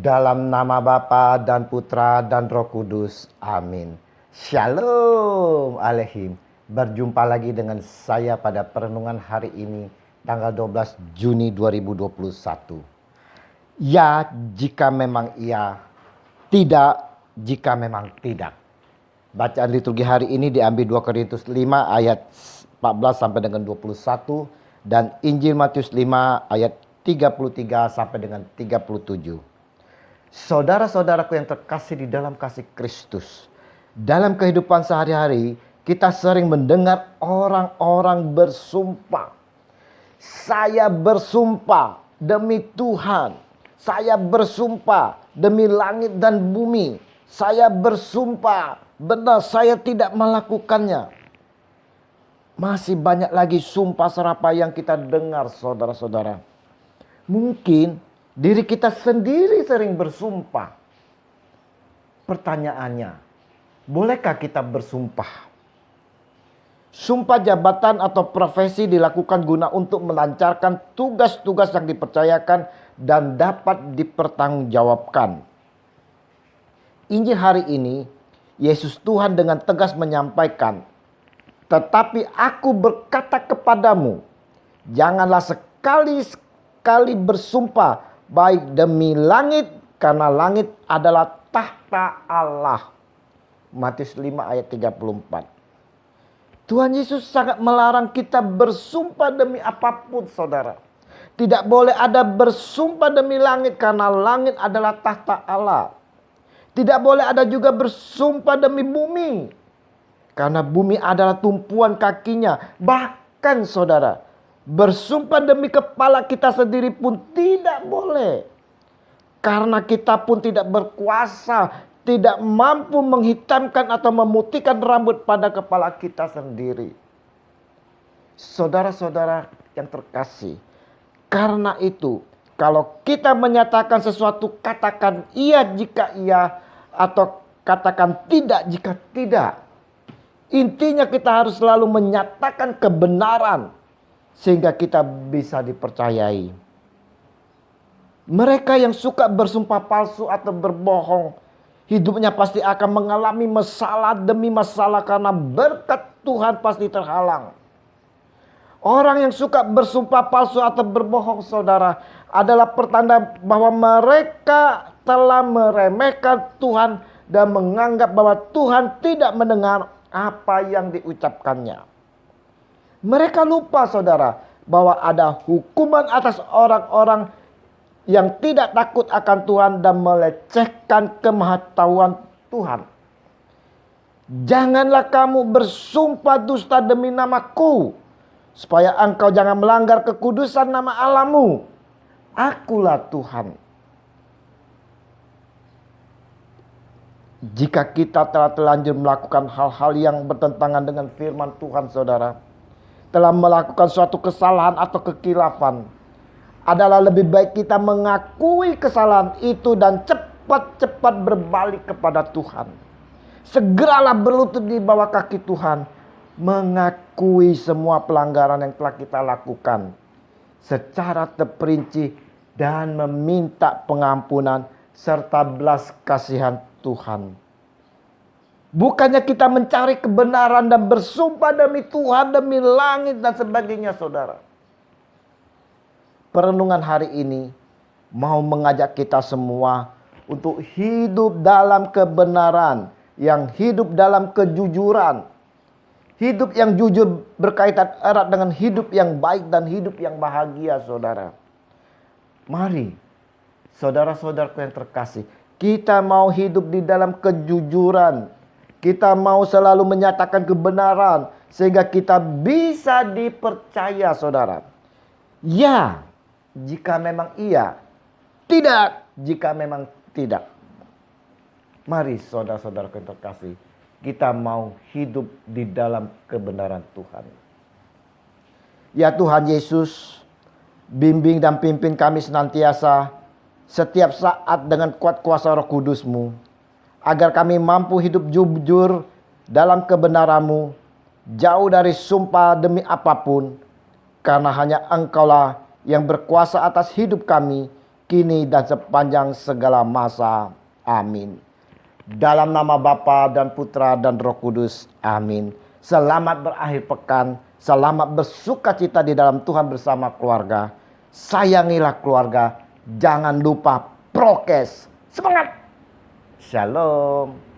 Dalam nama Bapa dan Putra dan Roh Kudus. Amin. Shalom Aleihim. Berjumpa lagi dengan saya pada perenungan hari ini, tanggal 12 Juni 2021. Ya, jika memang iya. Tidak, jika memang tidak. Bacaan liturgi hari ini diambil 2 Korintus 5 ayat 14 sampai dengan 21. Dan Injil Matius 5 ayat 33 sampai dengan 37. Saudara-saudaraku yang terkasih di dalam kasih Kristus. Dalam kehidupan sehari-hari kita sering mendengar orang-orang bersumpah. Saya bersumpah demi Tuhan. Saya bersumpah demi langit dan bumi. Saya bersumpah benar saya tidak melakukannya. Masih banyak lagi sumpah serapah yang kita dengar, saudara-saudara. Mungkin diri kita sendiri sering bersumpah. Pertanyaannya, bolehkah kita bersumpah? Sumpah jabatan atau profesi dilakukan guna untuk melancarkan tugas-tugas yang dipercayakan dan dapat dipertanggungjawabkan. Injil hari ini, Yesus Tuhan dengan tegas menyampaikan, "Tetapi aku berkata kepadamu, janganlah sekali-sekali bersumpah baik demi langit, karena langit adalah tahta Allah." Matius 5 ayat 34. Tuhan Yesus sangat melarang kita bersumpah demi apapun, saudara. Tidak boleh ada bersumpah demi langit, karena langit adalah tahta Allah. Tidak boleh ada juga bersumpah demi bumi, karena bumi adalah tumpuan kakinya. Bahkan saudara, bersumpah demi kepala kita sendiri pun tidak boleh. Karena kita pun tidak berkuasa, tidak mampu menghitamkan atau memutihkan rambut pada kepala kita sendiri. Saudara-saudara yang terkasih, karena itu kalau kita menyatakan sesuatu, katakan iya jika iya atau katakan tidak jika tidak. Intinya kita harus selalu menyatakan kebenaran sehingga kita bisa dipercayai. Mereka yang suka bersumpah palsu atau berbohong, hidupnya pasti akan mengalami masalah demi masalah karena berkat Tuhan pasti terhalang. Orang yang suka bersumpah palsu atau berbohong, saudara, adalah pertanda bahwa mereka telah meremehkan Tuhan dan menganggap bahwa Tuhan tidak mendengar apa yang diucapkannya. Mereka lupa, saudara, bahwa ada hukuman atas orang-orang yang tidak takut akan Tuhan dan melecehkan kemahatauan Tuhan. Janganlah kamu bersumpah dusta demi namaku, supaya engkau jangan melanggar kekudusan nama Allahmu. Akulah Tuhan. Jika kita telah terlanjur melakukan hal-hal yang bertentangan dengan firman Tuhan, saudara, telah melakukan suatu kesalahan atau kekilafan, adalah lebih baik kita mengakui kesalahan itu dan cepat-cepat berbalik kepada Tuhan. Segeralah berlutut di bawah kaki Tuhan, mengakui semua pelanggaran yang telah kita lakukan secara terperinci dan meminta pengampunan serta belas kasihan Tuhan. Bukannya kita mencari kebenaran dan bersumpah demi Tuhan, demi langit dan sebagainya, saudara. Perenungan hari ini mau mengajak kita semua untuk hidup dalam kebenaran, yang hidup dalam kejujuran. Hidup yang jujur berkaitan erat dengan hidup yang baik dan hidup yang bahagia, saudara. Mari, saudara-saudaraku yang terkasih, kita mau hidup di dalam kejujuran. Kita mau selalu menyatakan kebenaran sehingga kita bisa dipercaya, saudara. Ya, jika memang iya. Tidak, jika memang tidak. Mari saudara-saudaraku yang terkasih, kita mau hidup di dalam kebenaran Tuhan. Ya Tuhan Yesus, bimbing dan pimpin kami senantiasa setiap saat dengan kuat kuasa Roh Kudus-Mu, agar kami mampu hidup jujur dalam kebenaran-Mu, jauh dari sumpah demi apapun, karena hanya Engkaulah yang berkuasa atas hidup kami, kini dan sepanjang segala masa. Amin. Dalam nama Bapa dan Putra dan Roh Kudus. Amin. Selamat berakhir pekan. Selamat bersukacita di dalam Tuhan bersama keluarga. Sayangilah keluarga. Jangan lupa prokes. Semangat. Shalom.